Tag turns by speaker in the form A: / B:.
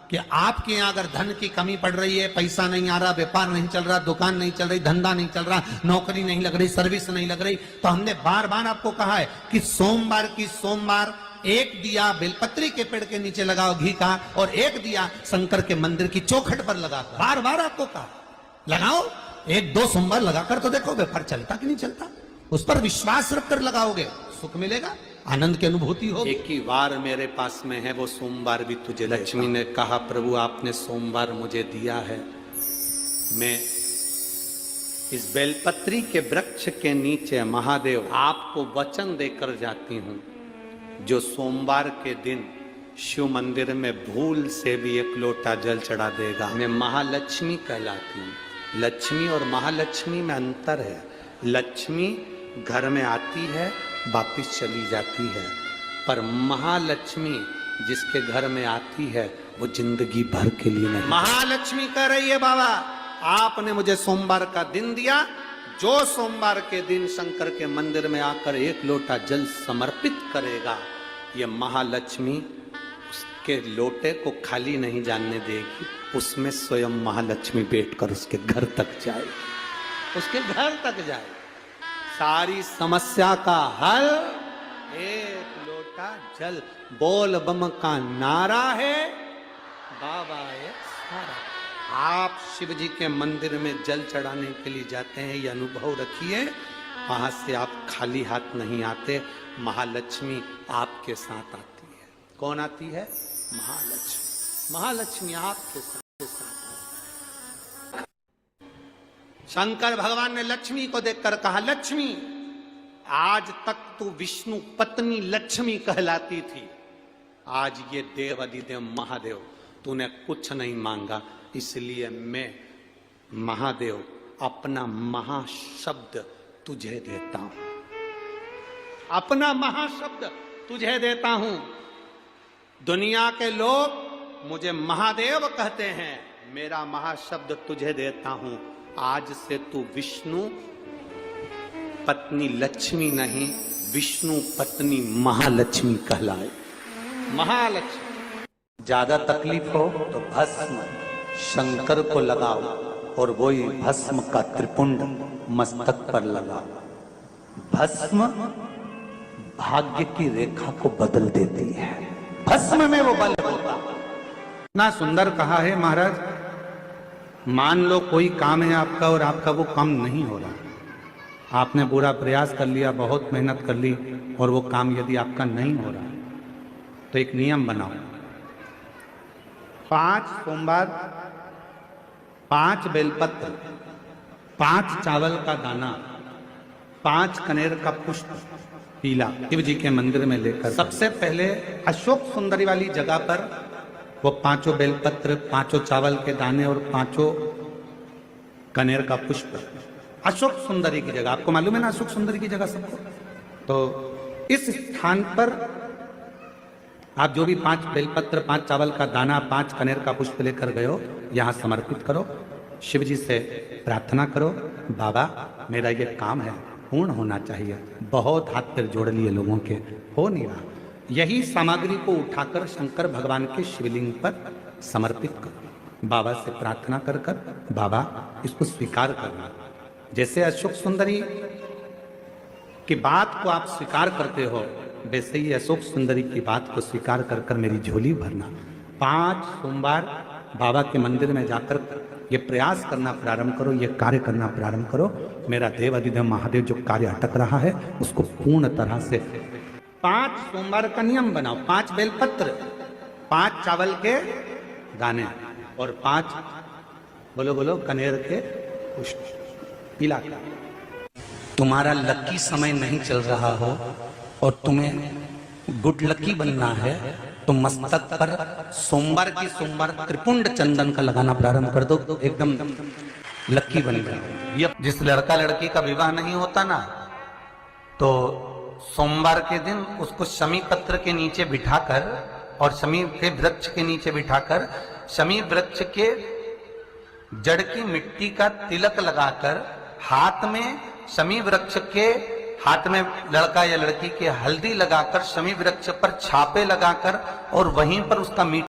A: कि आपके यहाँ अगर धन की कमी पड़ रही है, पैसा नहीं आ रहा, व्यापार नहीं चल रहा, दुकान नहीं चल रही, धंधा नहीं चल रहा, नौकरी नहीं लग रही, सर्विस नहीं लग रही, तो हमने बार बार आपको कहा है कि सोमवार एक दिया बेलपत्री के पेड़ के नीचे लगाओ घी का, और एक दिया शंकर के मंदिर की चौखट पर लगा। बार बार आपको कहा लगाओ, 1-2 सोमवार लगाकर तो देखो व्यापार चलता कि नहीं चलता। उस पर विश्वास रखकर लगाओगे, सुख मिलेगा, आनंद की अनुभूति होगी।
B: एक ही वार मेरे पास में है, वो सोमवार भी तुझे। लक्ष्मी ने कहा प्रभु आपने सोमवार मुझे दिया है, मैं इस बेलपत्री के वृक्ष के नीचे महादेव आपको वचन देकर जाती हूँ, जो सोमवार के दिन शिव मंदिर में भूल से भी 1 लोटा जल चढ़ा देगा, मैं महालक्ष्मी कहलाती हूँ। लक्ष्मी और महालक्ष्मी में अंतर है। लक्ष्मी घर में आती है, वापिस चली जाती है, पर महालक्ष्मी जिसके घर में आती है वो जिंदगी भर के लिए नहीं। महालक्ष्मी कह रही है बाबा आपने मुझे सोमवार का दिन दिया, जो सोमवार के दिन शंकर के मंदिर में आकर 1 लोटा जल समर्पित करेगा, ये महालक्ष्मी उसके लोटे को खाली नहीं जाने देगी, उसमें स्वयं महालक्ष्मी बैठकर उसके घर तक जाएगी, उसके घर तक जाएगी। सारी समस्या का हल 1 लोटा जल, बोल बम का नारा है, बाबा है सारा। आप शिव जी के मंदिर में जल चढ़ाने के लिए जाते हैं, ये अनुभव रखिए, वहां से आप खाली हाथ नहीं आते, महालक्ष्मी आपके साथ आती है। कौन आती है? महालक्ष्मी। महालक्ष्मी आपके साथ शंकर भगवान ने लक्ष्मी को देखकर कहा लक्ष्मी आज तक तू विष्णु पत्नी लक्ष्मी कहलाती थी, आज ये देव अधिदेव महादेव तूने कुछ नहीं मांगा, इसलिए मैं महादेव अपना महाशब्द तुझे देता हूं, अपना महाशब्द तुझे देता हूं। दुनिया के लोग मुझे महादेव कहते हैं, मेरा महाशब्द तुझे देता हूं, आज से तू विष्णु पत्नी लक्ष्मी नहीं, विष्णु पत्नी महालक्ष्मी कहलाए। महालक्ष्मी। ज्यादा तकलीफ हो तो भस्म शंकर को लगाओ, और वही भस्म का त्रिपुंड मस्तक पर लगाओ। भस्म भाग्य की रेखा को बदल देती है, भस्म में वो बल होता।
A: इतना सुंदर कहा है महाराज, मान लो कोई काम है आपका और आपका वो काम नहीं हो रहा, आपने पूरा प्रयास कर लिया, बहुत मेहनत कर ली, और वो काम यदि आपका नहीं हो रहा तो एक नियम बनाओ, 5 सोमवार, 5 बेलपत्र, 5 चावल का दाना, 5 कनेर का पुष्प पीला शिव जी के मंदिर में लेकर सबसे पहले अशोक सुंदरी वाली जगह पर वो 5 बेलपत्र, 5 चावल के दाने और 5 कनेर का पुष्प अशोक सुंदरी की जगह, आपको मालूम है ना अशोक सुंदरी की जगह सबको, तो इस स्थान पर आप जो भी 5 बेलपत्र, 5 चावल का दाना, 5 कनेर का पुष्प लेकर गए हो, यहां समर्पित करो, शिव जी से प्रार्थना करो, बाबा मेरा ये काम है पूर्ण होना चाहिए, बहुत हाथ पैर जोड़ लिए लोगों के, हो नहीं रहा, यही सामग्री को उठाकर शंकर भगवान के शिवलिंग पर समर्पित करो, बाबा से प्रार्थना कर कर बाबा इसको स्वीकार करना। जैसे अशोक सुंदरी की बात को आप स्वीकार करते हो, वैसे ही अशोक सुंदरी की बात को स्वीकार कर कर मेरी झोली भरना। 5 सोमवार बाबा के मंदिर में जाकर ये प्रयास करना प्रारंभ करो, ये कार्य करना प्रारंभ करो, मेरा देव अधिदेव महादेव जो कार्य अटक रहा है उसको पूर्ण तरह से। 5 सोमवार का नियम बनाओ, 5 बेलपत्र, 5 चावल के दाने और 5 बोलो बोलो कनेर के पुष्प पीला। तुम्हारा लकी समय नहीं चल रहा हो और तुम्हें गुड लकी बनना है तो मस्तक पर सोमवार की सोमवार त्रिपुंड चंदन का लगाना प्रारंभ कर दो, तो एकदम लकी बन जाए। ये जिस लड़का लड़की का विवाह नहीं होता ना, तो सोमवार के दिन उसको शमी पत्र के नीचे बिठाकर और शमी के वृक्ष के नीचे बिठाकर शमी वृक्ष के जड़ की मिट्टी का तिलक लगाकर हाथ में शमी वृक्ष के हाथ में लड़का या लड़की के हल्दी लगाकर शमी वृक्ष पर छापे लगाकर और वहीं पर उसका